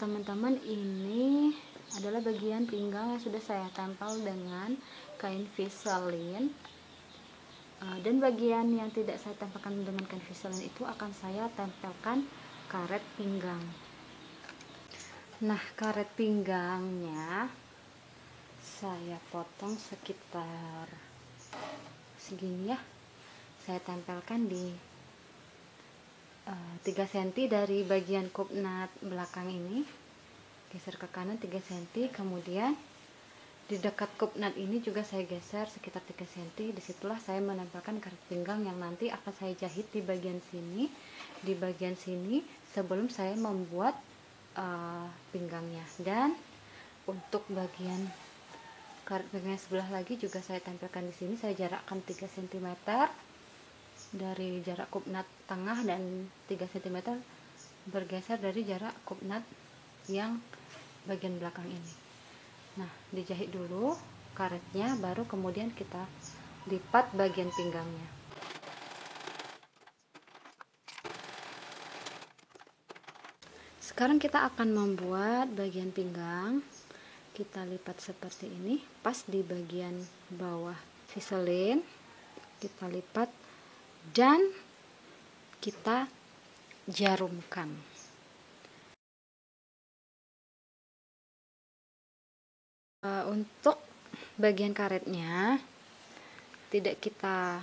teman-teman, ini adalah bagian pinggang yang sudah saya tempel dengan kain Viselin. Dan bagian yang tidak saya tempelkan dengan kain Viselin itu akan saya tempelkan karet pinggang. Nah, karet pinggangnya saya potong sekitar segini ya. Saya tempelkan di 3 cm dari bagian kupnat belakang ini, geser ke kanan 3 cm, kemudian di dekat kupnat ini juga saya geser sekitar 3 cm. Disitulah saya menempelkan karet pinggang yang nanti akan saya jahit di bagian sini sebelum saya membuat pinggangnya. Dan untuk bagian karet pinggang sebelah lagi juga saya tempelkan di sini. Saya jarakkan 3 cm dari jarak kupnat tengah dan 3 cm bergeser dari jarak kupnat yang bagian belakang ini. Nah, dijahit dulu karetnya, baru kemudian kita lipat bagian pinggangnya. Sekarang kita akan membuat bagian pinggang. Kita lipat seperti ini, pas di bagian bawah Viselin kita lipat dan kita jarumkan. Untuk bagian karetnya tidak kita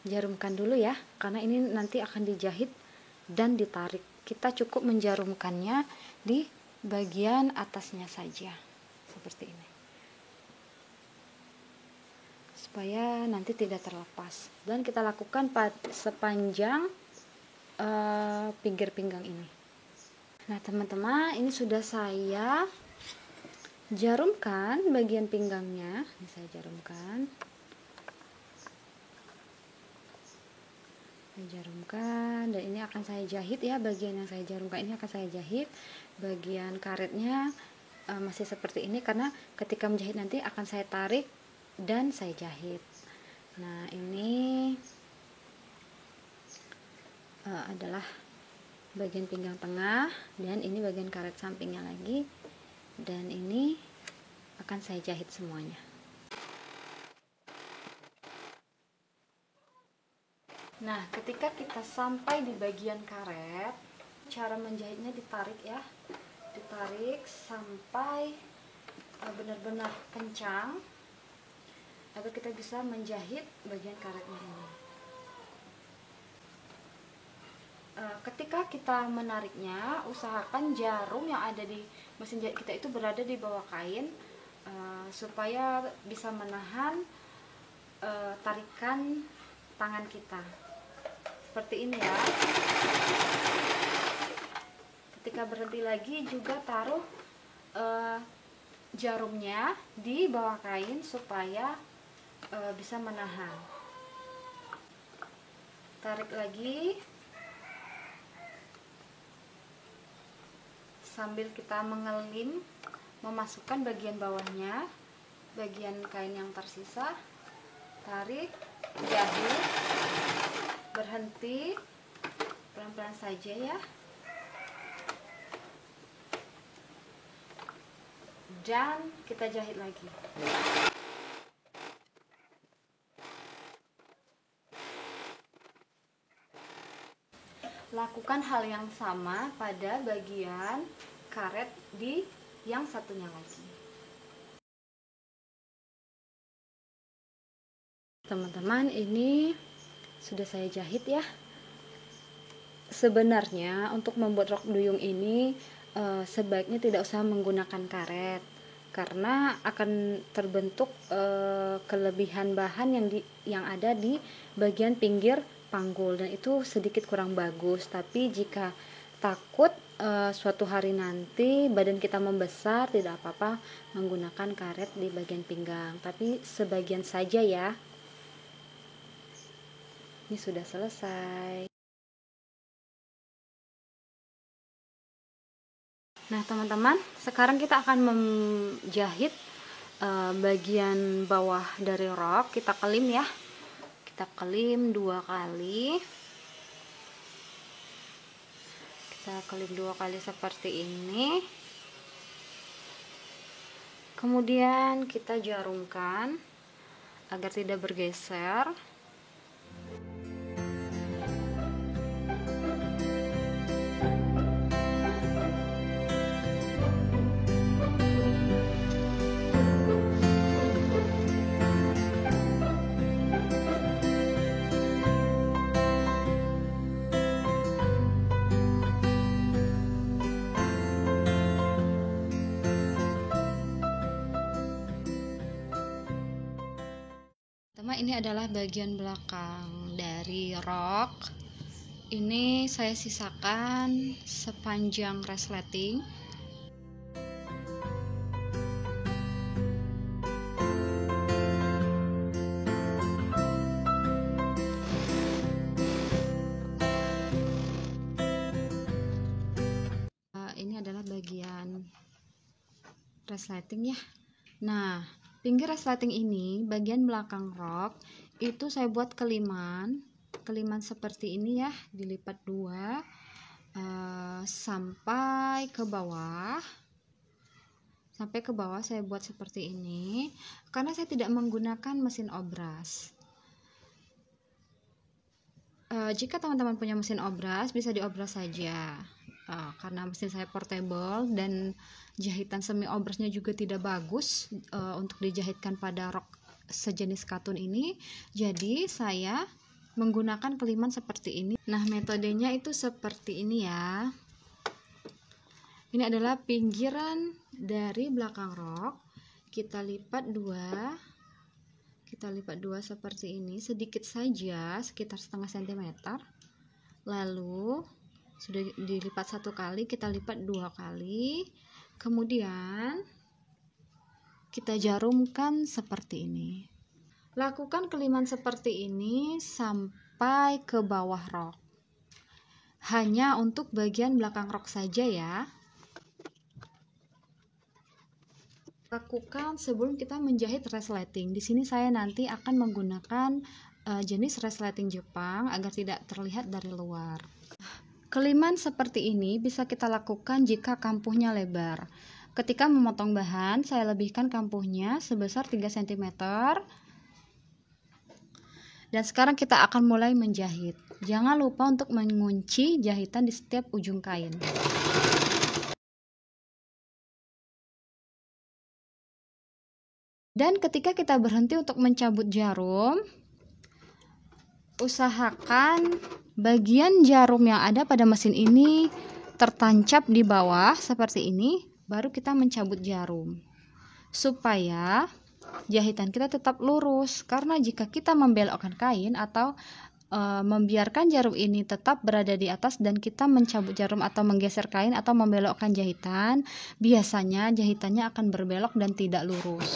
jarumkan dulu ya, karena ini nanti akan dijahit dan ditarik. Kita cukup menjarumkannya di bagian atasnya saja seperti ini, supaya nanti tidak terlepas. Dan kita lakukan sepanjang pinggir pinggang ini. Nah teman-teman, ini sudah saya jarumkan bagian pinggangnya. Ini saya jarumkan, dan ini akan saya jahit ya. Bagian yang saya jarumkan ini akan saya jahit. Bagian karetnya masih seperti ini, karena ketika menjahit nanti akan saya tarik dan saya jahit. Nah, ini adalah bagian pinggang tengah, dan ini bagian karet sampingnya lagi, dan ini akan saya jahit semuanya. Nah, ketika kita sampai di bagian karet, cara menjahitnya ditarik ya, ditarik sampai benar-benar kencang agar kita bisa menjahit bagian karetnya ini. Ketika kita menariknya, usahakan jarum yang ada di mesin jahit kita itu berada di bawah kain, supaya bisa menahan tarikan tangan kita. Seperti ini ya. Ketika berhenti lagi juga taruh jarumnya di bawah kain supaya bisa menahan. Tarik lagi sambil kita mengelim, memasukkan bagian bawahnya, bagian kain yang tersisa. Tarik, jahit, berhenti, pelan-pelan saja ya, dan kita jahit lagi. Lakukan hal yang sama pada bagian karet di yang satunya lagi. Teman-teman, ini sudah saya jahit ya. Sebenarnya untuk membuat rok duyung ini sebaiknya tidak usah menggunakan karet, karena akan terbentuk kelebihan bahan yang ada di bagian pinggir panggul, dan itu sedikit kurang bagus. Tapi jika takut suatu hari nanti badan kita membesar, tidak apa-apa menggunakan karet di bagian pinggang, tapi sebagian saja ya. Ini sudah selesai. Nah teman-teman, sekarang kita akan menjahit bagian bawah dari rok. Kita kelim ya, kita kelim 2 kali. Saya klik 2 kali seperti ini. Kemudian kita jarumkan agar tidak bergeser. Ini adalah bagian belakang dari rok. Ini saya sisakan sepanjang resleting. Ini adalah bagian resleting ya. Nah, pinggir resleting ini, bagian belakang rok, itu saya buat keliman seperti ini ya, dilipat 2 sampai ke bawah. Sampai ke bawah saya buat seperti ini, karena saya tidak menggunakan mesin obras. Jika teman-teman punya mesin obras, bisa diobras saja. Karena mesin saya portable dan jahitan semi obrasnya juga tidak bagus untuk dijahitkan pada rok sejenis katun ini, jadi saya menggunakan keliman seperti ini. Nah, metodenya itu seperti ini ya. Ini adalah pinggiran dari belakang rok, kita lipat 2 seperti ini, sedikit saja, sekitar setengah sentimeter. Lalu sudah dilipat 1 kali, kita lipat 2 kali, kemudian kita jarumkan seperti ini. Lakukan keliman seperti ini sampai ke bawah rok, hanya untuk bagian belakang rok saja ya. Lakukan sebelum kita menjahit resleting. Di sini saya nanti akan menggunakan jenis resleting Jepang agar tidak terlihat dari luar. Keliman seperti ini bisa kita lakukan jika kampuhnya lebar. Ketika memotong bahan, saya lebihkan kampuhnya sebesar 3 cm. Dan sekarang kita akan mulai menjahit. Jangan lupa untuk mengunci jahitan di setiap ujung kain. Dan ketika kita berhenti untuk mencabut jarum, usahakan bagian jarum yang ada pada mesin ini tertancap di bawah seperti ini, baru kita mencabut jarum supaya jahitan kita tetap lurus. Karena jika kita membelokkan kain atau membiarkan jarum ini tetap berada di atas dan kita mencabut jarum atau menggeser kain atau membelokkan jahitan, biasanya jahitannya akan berbelok dan tidak lurus,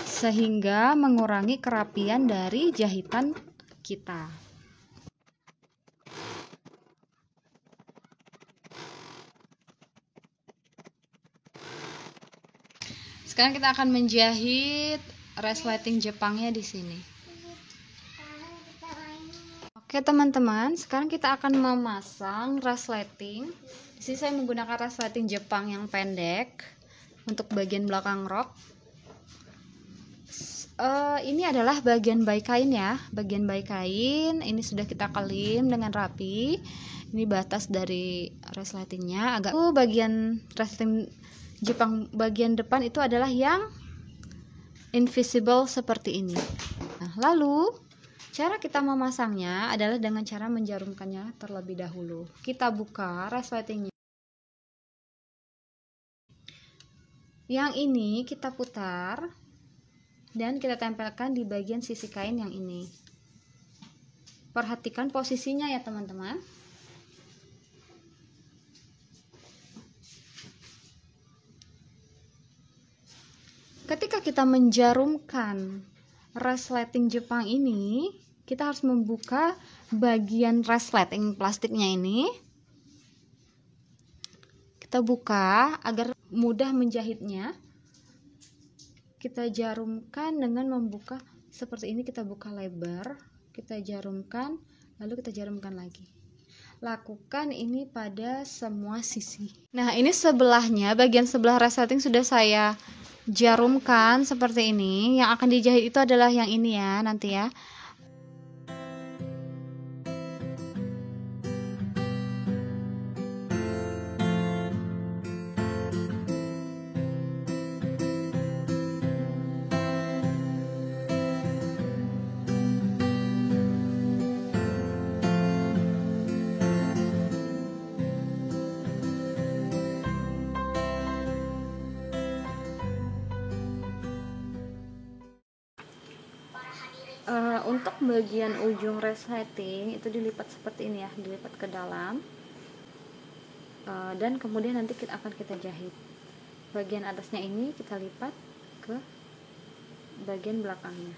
sehingga mengurangi kerapian dari jahitan kita. Sekarang kita akan menjahit resleting Jepangnya di sini. Oke teman-teman, sekarang kita akan memasang resleting. Di sini saya menggunakan resleting Jepang yang pendek untuk bagian belakang rok. Ini adalah bagian baik kain ya. Bagian baik kain ini sudah kita kelim dengan rapi. Ini batas dari resletingnya. Bagian resleting Jepang bagian depan itu adalah yang invisible seperti ini. Nah, lalu cara kita memasangnya adalah dengan cara menjarumkannya terlebih dahulu. Kita buka resletingnya. Yang ini kita putar dan kita tempelkan di bagian sisi kain yang ini. Perhatikan posisinya ya teman-teman. Ketika kita menjarumkan resleting Jepang ini, kita harus membuka bagian resleting plastiknya ini. Kita buka agar mudah menjahitnya. Kita jarumkan dengan membuka seperti ini. Kita buka lebar, kita jarumkan, lalu kita jarumkan lagi. lakukan ini pada semua sisi. Nah, ini sebelahnya, bagian sebelah resleting sudah saya jarumkan seperti ini. Yang akan dijahit itu adalah yang ini ya, nanti ya. Untuk bagian ujung resleting itu dilipat seperti ini ya, dilipat ke dalam, dan kemudian nanti akan kita jahit. Bagian atasnya ini kita lipat ke bagian belakangnya.